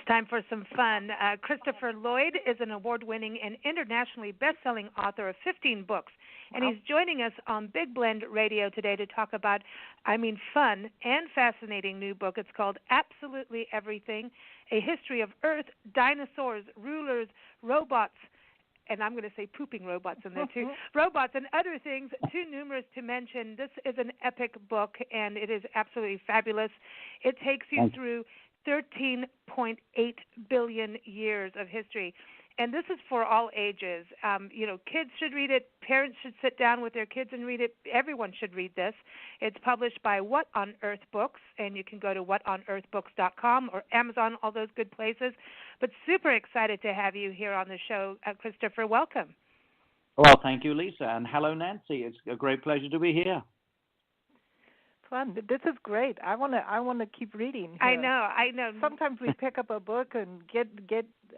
It's time for some fun. Christopher Lloyd is an award-winning and internationally best-selling author of 15 books, and he's joining us on Big Blend Radio today to talk about, fun and fascinating new book. It's called Absolutely Everything, A History of Earth, Dinosaurs, Rulers, Robots, and I'm going to say pooping robots in there too, robots and other things too numerous to mention. This is an epic book, and it is absolutely fabulous. It takes you through 13.8 billion years of history. And this is for all ages. Kids should read it. Parents should sit down with their kids and read it. Everyone should read this. It's published by What on Earth Books, and you can go to whatonearthbooks.com or Amazon, all those good places. But super excited to have you here on the show, Christopher. Welcome. Well, thank you, Lisa, and hello, Nancy. It's a great pleasure to be here. Fun. This is great. I want to keep reading here. I know. Sometimes we pick up a book and get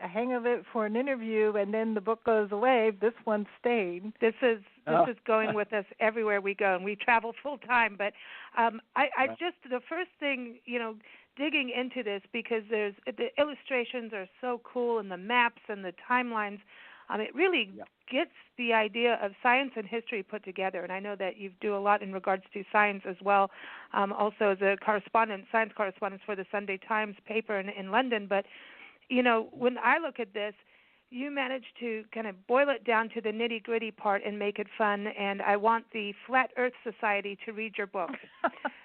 a hang of it for an interview, and then the book goes away. This one stayed. This is going with us everywhere we go, and we travel full time. But the first thing, digging into this, because the illustrations are so cool, and the maps and the timelines. It really gets the idea of science and history put together, and I know that you do a lot in regards to science as well, also as a science correspondent for the Sunday Times paper in London. But, when I look at this, you manage to kind of boil it down to the nitty-gritty part and make it fun, and I want the Flat Earth Society to read your book.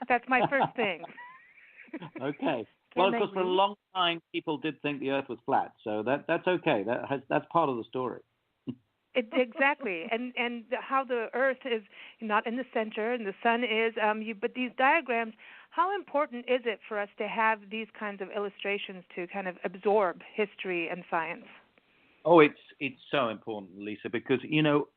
That's my first thing. Okay. Well, because for a long time people did think the Earth was flat, so that's okay. That's part of the story. Exactly, and how the Earth is not in the center and the sun is. But these diagrams, how important is it for us to have these kinds of illustrations to kind of absorb history and science? Oh, it's so important, Lisa, because,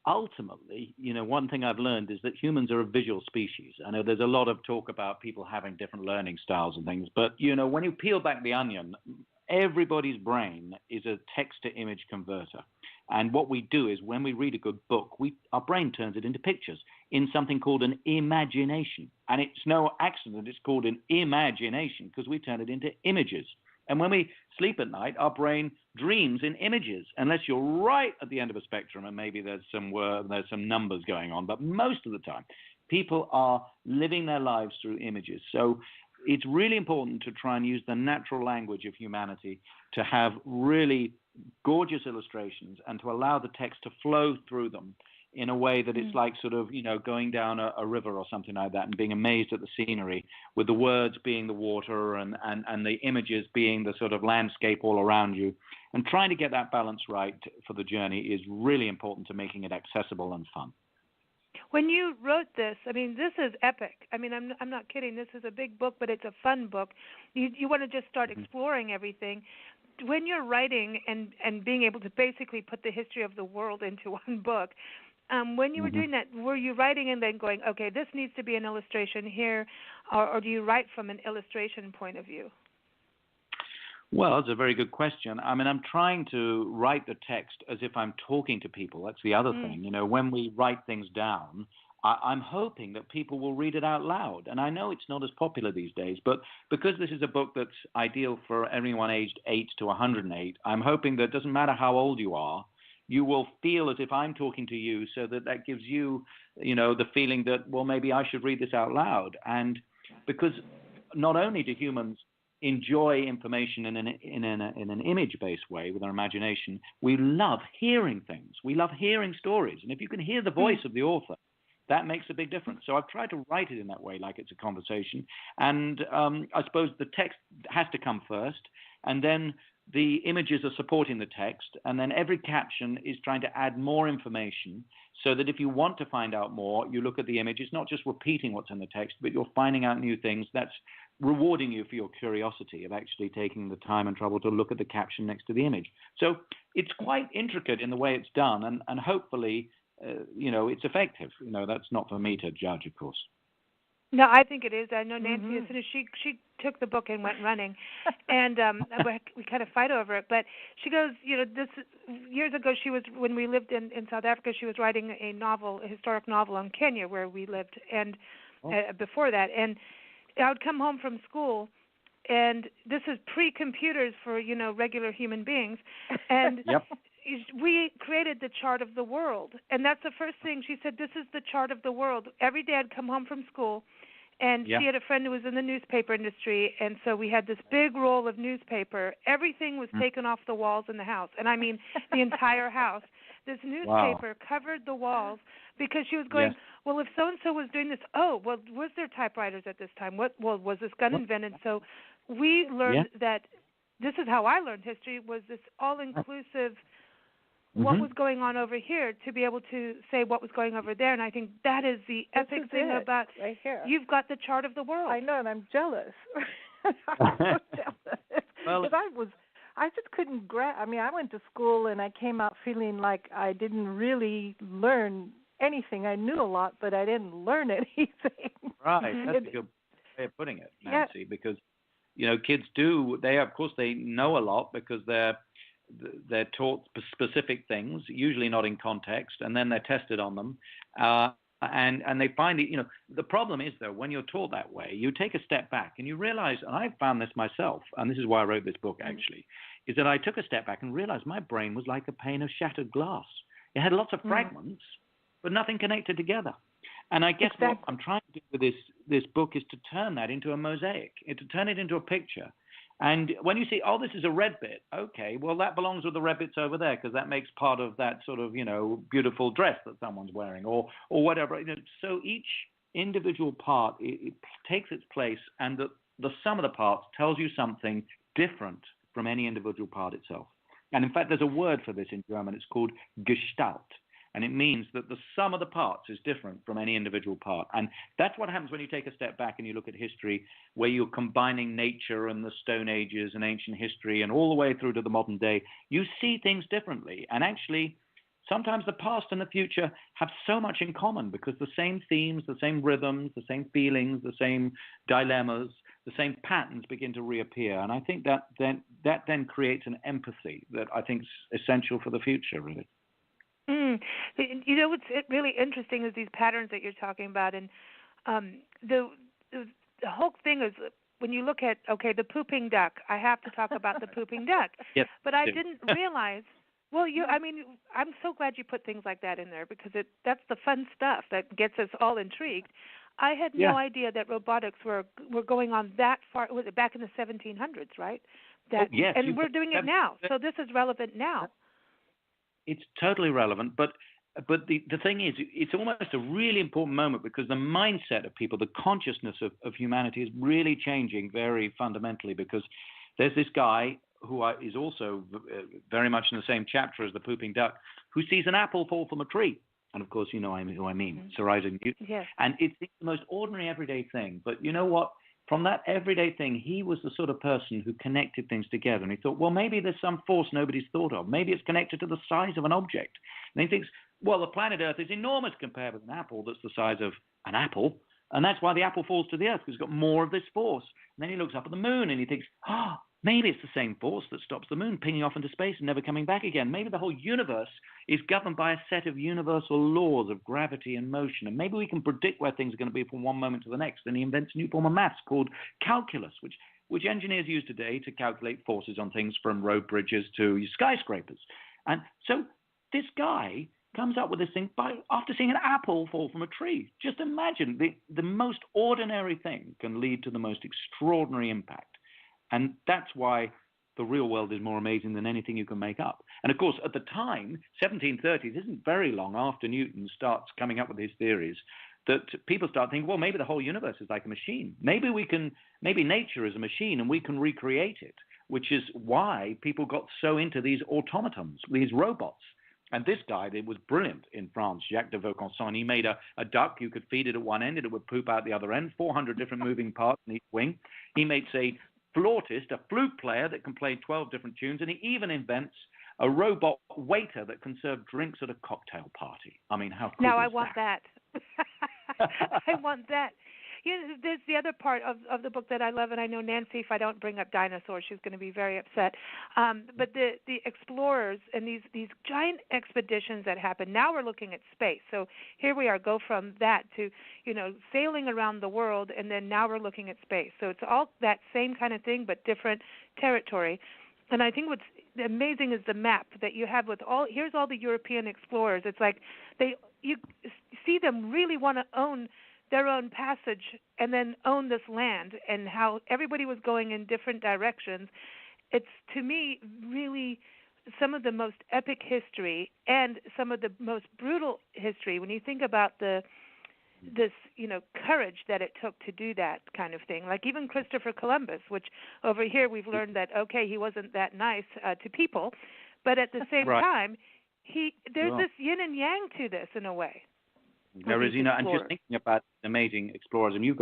ultimately, one thing I've learned is that humans are a visual species. I know there's a lot of talk about people having different learning styles and things, but, when you peel back the onion, everybody's brain is a text-to-image converter. And what we do is when we read a good book, our brain turns it into pictures in something called an imagination. And it's no accident it's called an imagination, because we turn it into images. And when we sleep at night, our brain dreams in images, unless you're right at the end of a spectrum and maybe there's some numbers going on. But most of the time, people are living their lives through images. So it's really important to try and use the natural language of humanity to have really gorgeous illustrations and to allow the text to flow through them in a way that it's like sort of, going down a river or something like that and being amazed at the scenery, with the words being the water and the images being the sort of landscape all around you. And trying to get that balance right for the journey is really important to making it accessible and fun. When you wrote this, this is epic. I'm not kidding. This is a big book, but it's a fun book. You want to just start exploring everything. When you're writing and being able to basically put the history of the world into one book, when you were doing that, were you writing and then going, okay, this needs to be an illustration here, or do you write from an illustration point of view? Well, it's a very good question. I'm trying to write the text as if I'm talking to people. That's the other thing. When we write things down, I'm hoping that people will read it out loud. And I know it's not as popular these days, but because this is a book that's ideal for anyone aged 8 to 108, I'm hoping that it doesn't matter how old you are, you will feel as if I'm talking to you, so that gives you, the feeling that, well, maybe I should read this out loud. And because not only do humans enjoy information in an image-based way with our imagination, we love hearing things. We love hearing stories. And if you can hear the voice of the author, that makes a big difference. So I've tried to write it in that way, like it's a conversation. And I suppose the text has to come first, and then the images are supporting the text, and then every caption is trying to add more information, so that if you want to find out more, you look at the image. It's not just repeating what's in the text, but you're finding out new things. That's rewarding you for your curiosity of actually taking the time and trouble to look at the caption next to the image. So it's quite intricate in the way it's done, and hopefully, it's effective. That's not for me to judge, of course. No, I think it is. I know Nancy, as soon as she took the book and went running, and we kind of fight over it. But she goes, this years ago, when we lived in South Africa, she was writing a historic novel on Kenya, where we lived, and before that, and I would come home from school, and this is pre-computers for, regular human beings. And Yep. we created the chart of the world. And that's the first thing she said, this is the chart of the world. Every day I'd come home from school, and Yep. she had a friend who was in the newspaper industry, and so we had this big roll of newspaper. Everything was taken off the walls in the house, and I mean the entire house. This newspaper covered the walls because she was going, Yes. well, if so-and-so was doing this, was there typewriters at this time? Was this gun invented? So we learned that this is how I learned history, was this all-inclusive what was going on over here to be able to say what was going over there. And I think that is the epic thing about right here. You've got the chart of the world. I know, and I'm jealous. I'm so jealous. Well, Because I just couldn't grasp. I mean, I went to school and I came out feeling like I didn't really learn anything. I knew a lot, but I didn't learn anything. right. That's a good way of putting it, Nancy, because kids they know a lot because they're taught specific things, usually not in context, and then they're tested on them. And they find it, the problem is, though, when you're taught that way, you take a step back and you realize, and I found this myself, and this is why I wrote this book, actually, is that I took a step back and realized my brain was like a pane of shattered glass. It had lots of fragments, but nothing connected together. And I guess what I'm trying to do with this book is to turn that into a mosaic, to turn it into a picture. And when you see, this is a red bit, okay, well, that belongs with the red bits over there because that makes part of that sort of, beautiful dress that someone's wearing or whatever. So each individual part, it takes its place, and the sum of the parts tells you something different from any individual part itself. And in fact, there's a word for this in German. It's called Gestalt. And it means that the sum of the parts is different from any individual part. And that's what happens when you take a step back and you look at history, where you're combining nature and the Stone Ages and ancient history and all the way through to the modern day. You see things differently. And actually, sometimes the past and the future have so much in common because the same themes, the same rhythms, the same feelings, the same dilemmas, the same patterns begin to reappear. And I think that then creates an empathy that I think is essential for the future, really. What's really interesting is these patterns that you're talking about, and the whole thing is when you look at the pooping duck. I have to talk about the pooping duck, Yes, but I didn't realize. Well, I'm so glad you put things like that in there because that's the fun stuff that gets us all intrigued. I had no idea that robotics were going on that far. Was it back in the 1700s, right? Yes, and we're doing it now, so this is relevant now. It's totally relevant, but the thing is, it's almost a really important moment because the mindset of people, the consciousness of humanity is really changing very fundamentally because there's this guy who is also very much in the same chapter as the pooping duck, who sees an apple fall from a tree. And of course, you know who I mean, Sir Isaac Newton. Yes. And it's the most ordinary, everyday thing. But you know what? From that everyday thing, he was the sort of person who connected things together. And he thought, well, maybe there's some force nobody's thought of. Maybe it's connected to the size of an object. And he thinks, well, the planet Earth is enormous compared with an apple that's the size of an apple. And that's why the apple falls to the Earth, because it's got more of this force. And then he looks up at the moon and he thinks, maybe it's the same force that stops the moon pinging off into space and never coming back again. Maybe the whole universe is governed by a set of universal laws of gravity and motion. And maybe we can predict where things are going to be from one moment to the next. And he invents a new form of maths called calculus, which engineers use today to calculate forces on things from road bridges to skyscrapers. And so this guy comes up with this thing after seeing an apple fall from a tree. Just imagine the most ordinary thing can lead to the most extraordinary impact. And that's why the real world is more amazing than anything you can make up. And of course, at the time, 1730s isn't very long after Newton starts coming up with his theories, that people start thinking, well, maybe the whole universe is like a machine. Maybe nature is a machine and we can recreate it, which is why people got so into these automatons, these robots. And this guy, it was brilliant in France, Jacques de Vaucanson. He made a duck. You could feed it at one end and it would poop out the other end, 400 different moving parts in each wing. He made, say, flautist, a flute player that can play 12 different tunes, and he even invents a robot waiter that can serve drinks at a cocktail party. I mean, how cool Now is I want that. I want that. There's the other part of the book that I love, and I know Nancy, if I don't bring up dinosaurs, she's going to be very upset. But the explorers and these giant expeditions that happen. Now we're looking at space. So here we are, go from that to, sailing around the world, and then now we're looking at space. So it's all that same kind of thing, but different territory. And I think what's amazing is the map that you have with here's all the European explorers. It's like you see them really want to own their own passage and then own this land, and how everybody was going in different directions. It's, to me, really some of the most epic history and some of the most brutal history when you think about this courage that it took to do that kind of thing. Like even Christopher Columbus, which over here we've learned that, okay, he wasn't that nice to people, but at the same time, there's this yin and yang to this in a way. There is, and just thinking about amazing explorers, and we've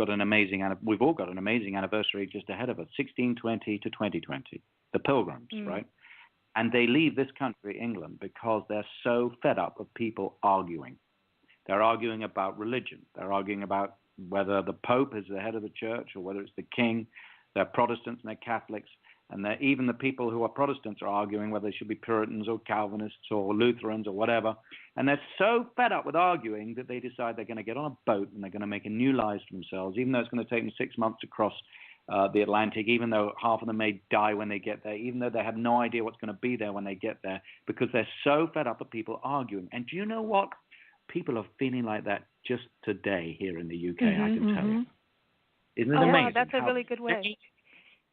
all got an amazing anniversary just ahead of us, 1620 to 2020, the Pilgrims, right? And they leave this country, England, because they're so fed up of people arguing. They're arguing about religion. They're arguing about whether the Pope is the head of the church or whether it's the king. They're Protestants and they're Catholics. And even the people who are Protestants are arguing whether they should be Puritans or Calvinists or Lutherans or whatever. And they're so fed up with arguing that they decide they're going to get on a boat and they're going to make a new lives for themselves, even though it's going to take them 6 months to cross the Atlantic, even though half of them may die when they get there, even though they have no idea what's going to be there when they get there, because they're so fed up with people arguing. And do you know what? People are feeling like that just today here in the UK, I can tell you. Isn't it amazing? Wow, that's a really good way.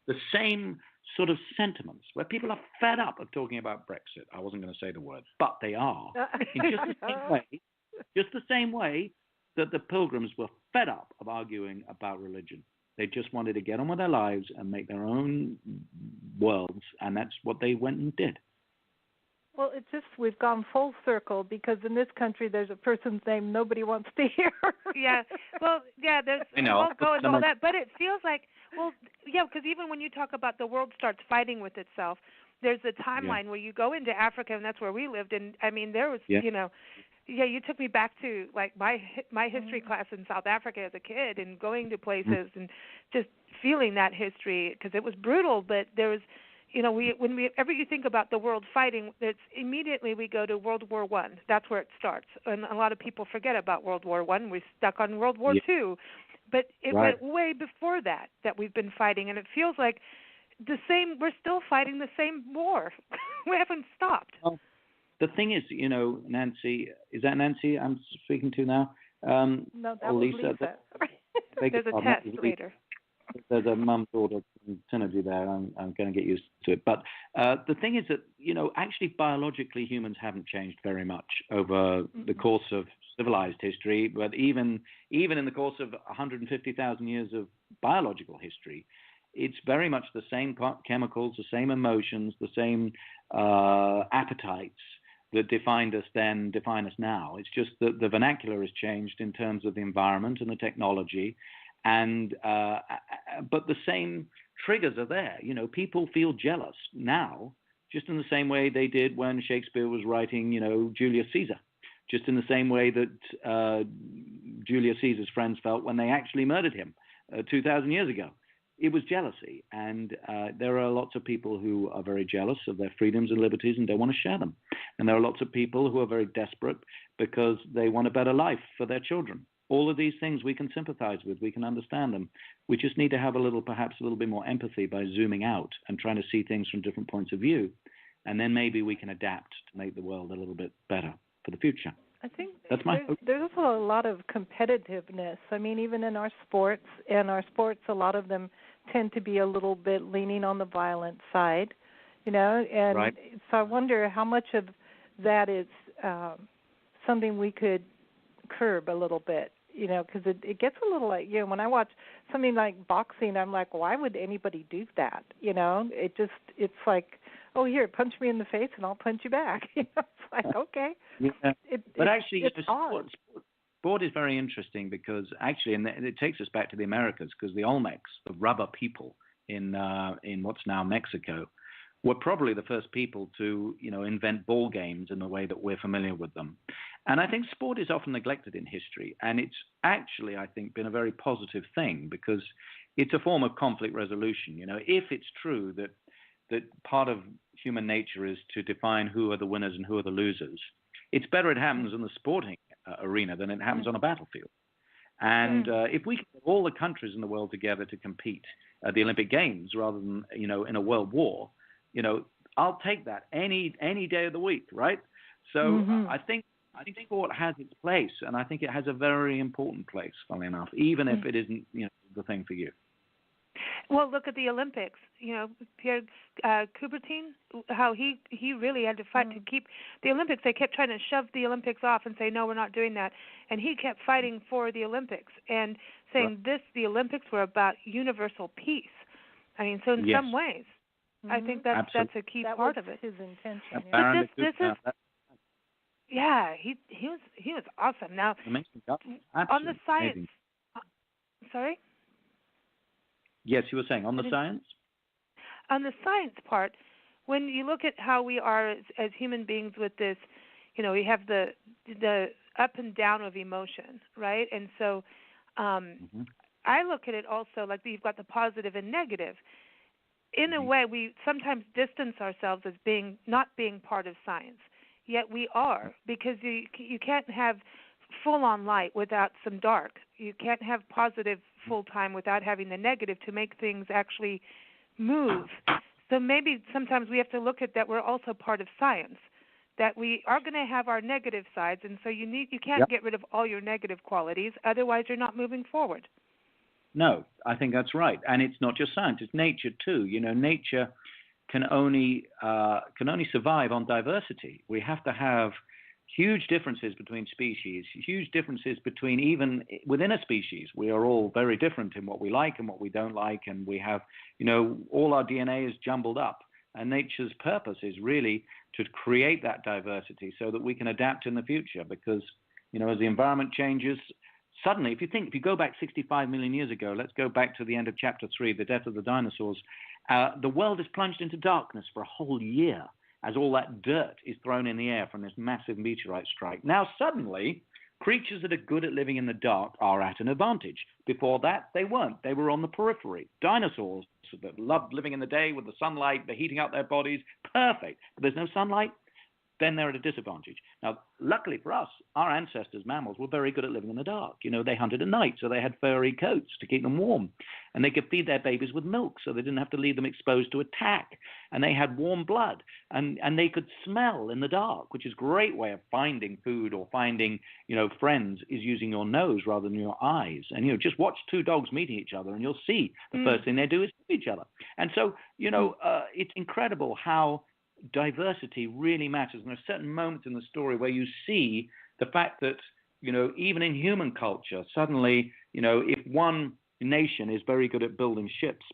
The same sort of sentiments where people are fed up of talking about Brexit. I wasn't going to say the word, but they are. In just the same way that the Pilgrims were fed up of arguing about religion. They just wanted to get on with their lives and make their own worlds, and that's what they went and did. Well, it's just we've gone full circle, because in this country there's a person's name nobody wants to hear. Yeah. Well, yeah, there's won't go into all that, but it feels like, because even when you talk about the world starts fighting with itself, there's a timeline where you go into Africa, and that's where we lived, and I mean there was, you took me back to like my history class in South Africa as a kid, and going to places and just feeling that history, because it was brutal, but there was. Whenever you think about the world fighting, it's immediately we go to World War I. That's where it starts. And a lot of people forget about World War I. We're stuck on World War II. But it went way before that we've been fighting. And it feels like we're still fighting the same war. We haven't stopped. Well, the thing is, Nancy, is that Nancy I'm speaking to now? No, that was Lisa. There's a test later. There's a mum-daughter synergy there. I'm going to get used to it. But the thing is that, actually biologically humans haven't changed very much over the course of civilized history. But even in the course of 150,000 years of biological history, it's very much the same chemicals, the same emotions, the same appetites that defined us then define us now. It's just that the vernacular has changed in terms of the environment and the technology. And but the same triggers are there. People feel jealous now, just in the same way they did when Shakespeare was writing, Julius Caesar. Just in the same way that Julius Caesar's friends felt when they actually murdered him 2,000 years ago. It was jealousy, and there are lots of people who are very jealous of their freedoms and liberties and don't want to share them. And there are lots of people who are very desperate because they want a better life for their children. All of these things we can sympathize with, we can understand them. We just need to have perhaps a little bit more empathy by zooming out and trying to see things from different points of view. And then maybe we can adapt to make the world a little bit better for the future. I think that's my hope. There's also a lot of competitiveness. I mean, even in our sports, a lot of them tend to be a little bit leaning on the violent side, and so I wonder how much of that is something we could curb a little bit. Because it gets a little like, when I watch something like boxing, I'm like, why would anybody do that? It's like, oh, here, punch me in the face and I'll punch you back. It's like, okay. Yeah. But actually, sport is very interesting because actually, and it takes us back to the Americas, because the Olmecs, the rubber people in what's now Mexico, were probably the first people to, invent ball games in the way that we're familiar with them. And I think sport is often neglected in history, and it's actually, I think, been a very positive thing because it's a form of conflict resolution. If it's true that part of human nature is to define who are the winners and who are the losers, it's better it happens in the sporting arena than it happens on a battlefield. And if we can get all the countries in the world together to compete at the Olympic Games rather than, in a world war, I'll take that any day of the week, right? So I think sport has its place, and I think it has a very important place, funnily enough, even if it isn't, the thing for you. Well, look at the Olympics. Pierre Coubertin, how he really had to fight to keep the Olympics. They kept trying to shove the Olympics off and say, no, we're not doing that. And he kept fighting for the Olympics and saying the Olympics were about universal peace. I mean, so in some ways, I think that's a key part of it. His intention. But this is. Yeah, he was awesome. Now, on the science. Sorry? Yes, you were saying on the science? On the science part, when you look at how we are as human beings with this, we have the up and down of emotion, right? And so I look at it also like you've got the positive and negative. In a way, we sometimes distance ourselves as not being part of science, yet we are, because you can't have full-on light without some dark. You can't have positive full-time without having the negative to make things actually move. So maybe sometimes we have to look at that we're also part of science, that we are going to have our negative sides, and so you can't get rid of all your negative qualities, otherwise you're not moving forward. No, I think that's right. And it's not just science, it's nature too. Nature can only survive on diversity. We have to have huge differences between species, huge differences between even within a species. We are all very different in what we like and what we don't like, and we have, all our DNA is jumbled up. And nature's purpose is really to create that diversity so that we can adapt in the future because, as the environment changes, suddenly, if you go back 65 million years ago, let's go back to the end of chapter 3, the death of the dinosaurs, the world is plunged into darkness for a whole year as all that dirt is thrown in the air from this massive meteorite strike. Now, suddenly, creatures that are good at living in the dark are at an advantage. Before that, they weren't. They were on the periphery. Dinosaurs that loved living in the day with the sunlight, they're heating up their bodies, perfect. But there's no sunlight, then they're at a disadvantage. Now, luckily for us, our ancestors, mammals, were very good at living in the dark. They hunted at night, so they had furry coats to keep them warm. And they could feed their babies with milk, so they didn't have to leave them exposed to attack. And they had warm blood. And they could smell in the dark, which is a great way of finding food or finding, friends, is using your nose rather than your eyes. And, just watch two dogs meeting each other, and you'll see the first thing they do is sniff each other. And so, it's incredible how diversity really matters. And there are certain moments in the story where you see the fact that, even in human culture, suddenly, if one nation is very good at building ships,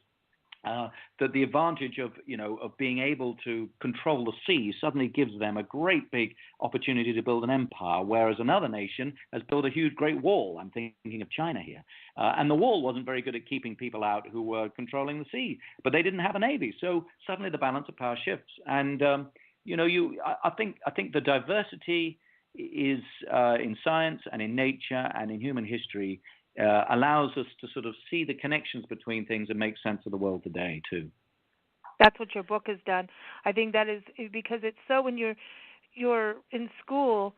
that the advantage of being able to control the sea suddenly gives them a great big opportunity to build an empire, whereas another nation has built a huge great wall. I'm thinking of China here. And the wall wasn't very good at keeping people out who were controlling the sea, but they didn't have a navy. So suddenly the balance of power shifts. And, I think the diversity is in science and in nature and in human history allows us to sort of see the connections between things and make sense of the world today, too. That's what your book has done. I think that is because it's so when you're in school,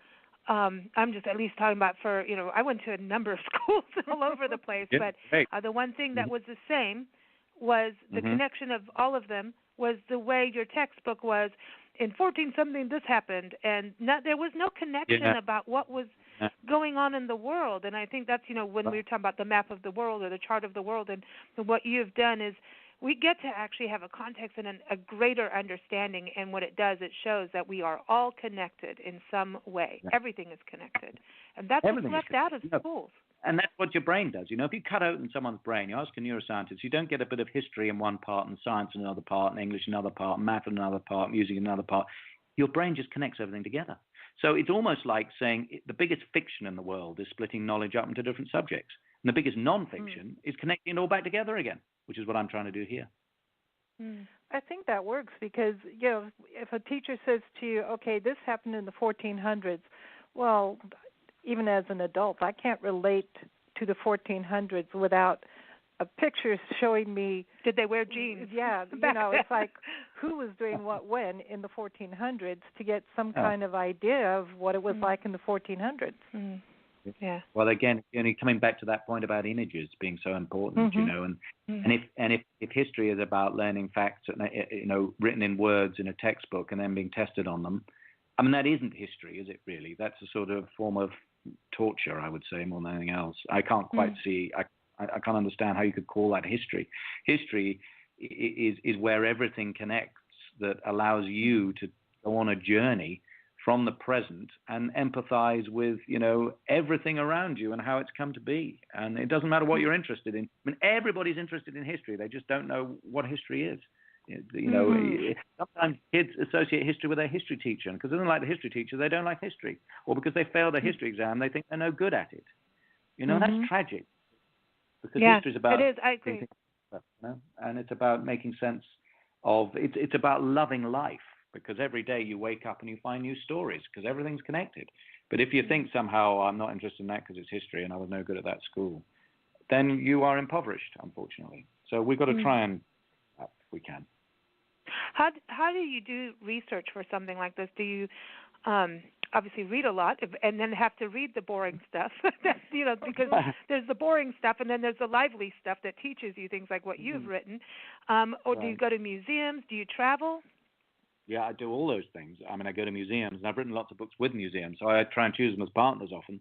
I'm just at least talking about I went to a number of schools all over the place, but the one thing that was the same was the connection of all of them was the way your textbook was. In 14-something, this happened, and there was no connection about what was going on in the world. And I think that's, when we were talking about the map of the world or the chart of the world, and what you've done is we get to actually have a context and a greater understanding, and what it does, it shows that we are all connected in some way. Yeah. Everything is connected. And that's what's left out of schools. And that's what your brain does. If you cut open someone's brain, you ask a neuroscientist, you don't get a bit of history in one part and science in another part and English in another part, math in another part, music in another part. Your brain just connects everything together. So it's almost like saying the biggest fiction in the world is splitting knowledge up into different subjects. And the biggest nonfiction is connecting it all back together again, which is what I'm trying to do here. I think that works because, if a teacher says to you, okay, this happened in the 1400s, well, even as an adult, I can't relate to the 1400s without a picture showing me. Did they wear jeans? Yeah, it's like who was doing what when in the 1400s to get some kind of idea of what it was like in the 1400s. Mm. Yeah. Well, again, coming back to that point about images being so important, and if history is about learning facts, written in words in a textbook and then being tested on them, I mean, that isn't history, is it really? That's a sort of form of torture, I would say, more than anything else. I can't quite see. I can't understand how you could call that history. History is where everything connects that allows you to go on a journey from the present and empathize with, everything around you and how it's come to be. And it doesn't matter what you're interested in. I mean, everybody's interested in history. They just don't know what history is. Sometimes kids associate history with their history teacher, and because they don't like the history teacher, they don't like history. Or because they failed a history exam, they think they're no good at it. That's tragic. Because history is about... it is. I agree. And it's about making sense of... It's about loving life. Because every day you wake up and you find new stories because everything's connected. But if you think somehow I'm not interested in that because it's history and I was no good at that school, then you are impoverished, unfortunately. So we've got to try and if we can. How do you do research for something like this? Do you obviously read a lot and then have to read the boring stuff? Because there's the boring stuff and then there's the lively stuff that teaches you things like what you've written. Or do you go to museums? Do you travel? Yeah, I do all those things. I mean, I go to museums, and I've written lots of books with museums, so I try and choose them as partners often.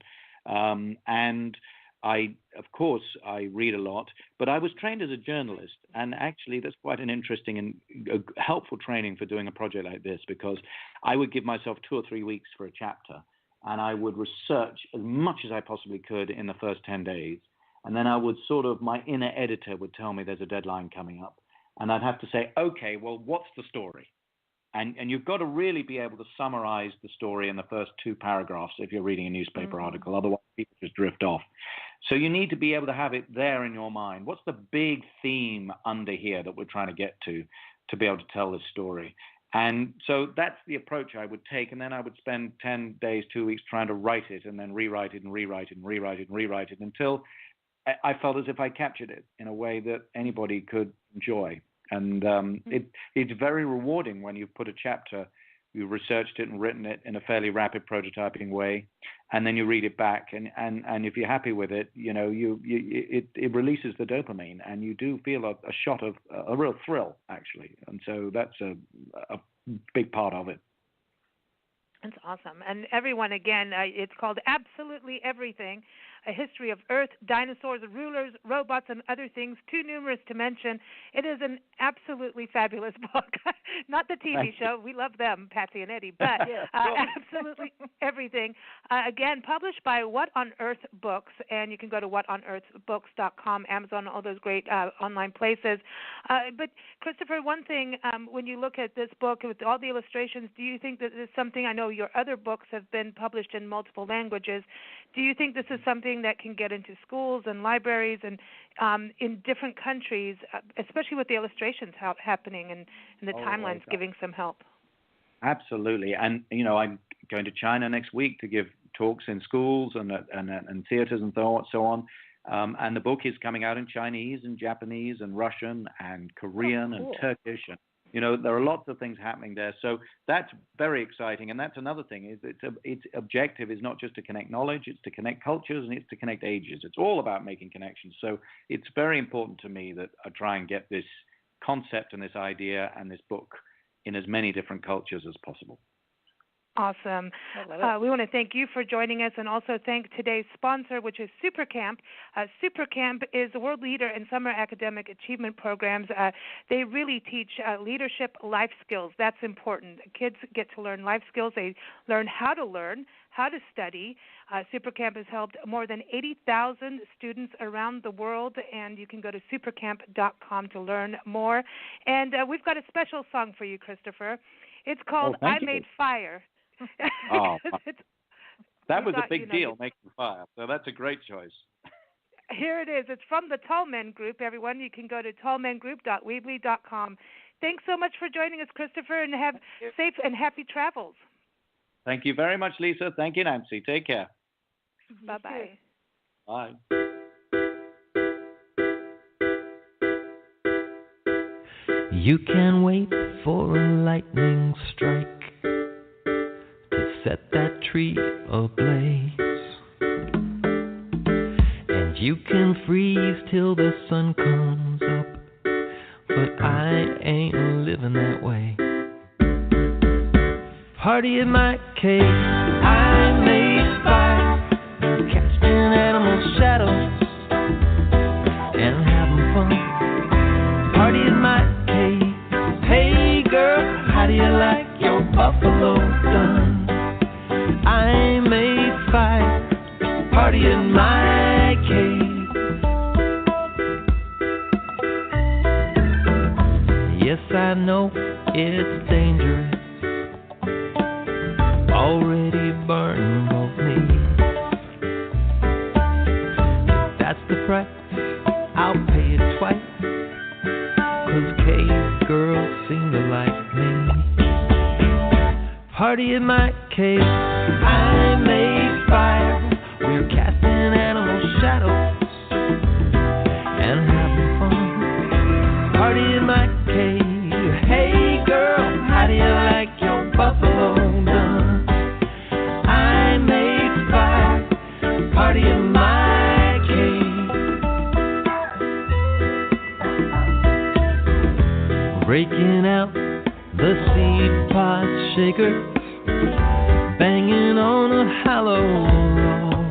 And of course, I read a lot, but I was trained as a journalist, and actually that's quite an interesting and helpful training for doing a project like this, because I would give myself 2 or 3 weeks for a chapter, and I would research as much as I possibly could in the first 10 days, and then I would my inner editor would tell me there's a deadline coming up, and I'd have to say, okay, well, what's the story? And you've got to really be able to summarize the story in the first 2 paragraphs if you're reading a newspaper article. Otherwise, people just drift off. So you need to be able to have it there in your mind. What's the big theme under here that we're trying to get to be able to tell this story? And so that's the approach I would take. And then I would spend 10 days, 2 weeks trying to write it and then rewrite it and rewrite it and rewrite it and rewrite it until I felt as if I captured it in a way that anybody could enjoy. And it's very rewarding when you put a chapter, you researched it and written it in a fairly rapid prototyping way, and then you read it back, and if you're happy with it, it releases the dopamine, and you do feel a shot of a real thrill, actually. And so that's a big part of it. That's awesome. And everyone, again, it's called Absolutely Everything, A History of Earth, Dinosaurs, Rulers, Robots, and Other Things, Too Numerous to Mention. It is an absolutely fabulous book. Not the TV show. We love them, Patsy and Eddie, but Absolutely Everything. Again, published by What on Earth Books, and you can go to whatonearthbooks.com, Amazon, all those great online places. But, Christopher, one thing, when you look at this book with all the illustrations, do you think that this is something, I know your other books have been published in multiple languages, do you think this is something that can get into schools and libraries and in different countries, especially with the illustrations happening and the timelines giving some help? Absolutely. And, I'm going to China next week to give talks in schools and theaters and so on. And the book is coming out in Chinese and Japanese and Russian and Korean and Turkish. And, there are lots of things happening there. So that's very exciting. And that's another thing, is its objective is not just to connect knowledge, it's to connect cultures and it's to connect ages. It's all about making connections. So it's very important to me that I try and get this concept and this idea and this book in as many different cultures as possible. Awesome. We want to thank you for joining us and also thank today's sponsor, which is SuperCamp. SuperCamp is a world leader in summer academic achievement programs. They really teach leadership life skills. That's important. Kids get to learn life skills. They learn, how to study. SuperCamp has helped more than 80,000 students around the world, and you can go to supercamp.com to learn more. And we've got a special song for you, Christopher. It's called I Made Fire. That was a big deal, making fire. So that's a great choice. Here it is. It's from the Tall Men Group, everyone. You can go to tallmengroup.weebly.com. Thanks so much for joining us, Christopher, and have safe and happy travels. Thank you very much, Lisa. Thank you, Nancy. Take care. Bye-bye. Bye. You can wait for a lightning strike to set that tree ablaze, and you can freeze till the sun comes up, but I ain't living that way. Party in my cave, I made fire, casting animal shadows and having fun. Party in my cave, hey girl, how do you like your buffalo done? I made fire, party in my cave. Yes, I know it's dangerous, already burned of me. If that's the price, I'll pay it twice, 'cause cave girls seem to like me. Party in my cave, I made fire, we're casting animal shadows and having fun. Party in my cave, hey girl, how do you like your buffalo done? I made fire, party in my cave. Breaking out the seed pod shaker, banging on a hollow wall.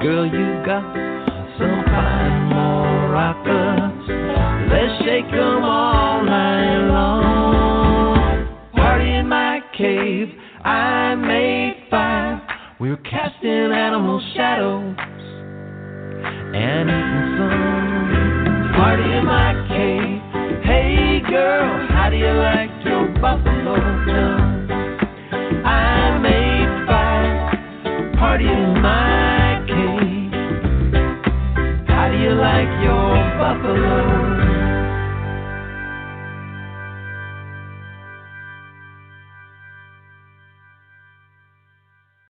Girl, you got some fine maracas, let's shake 'em all night long. Party in my cave, I made fire, we're casting animal shadows and eating sun. Party in my cave, hey girl, how do you like your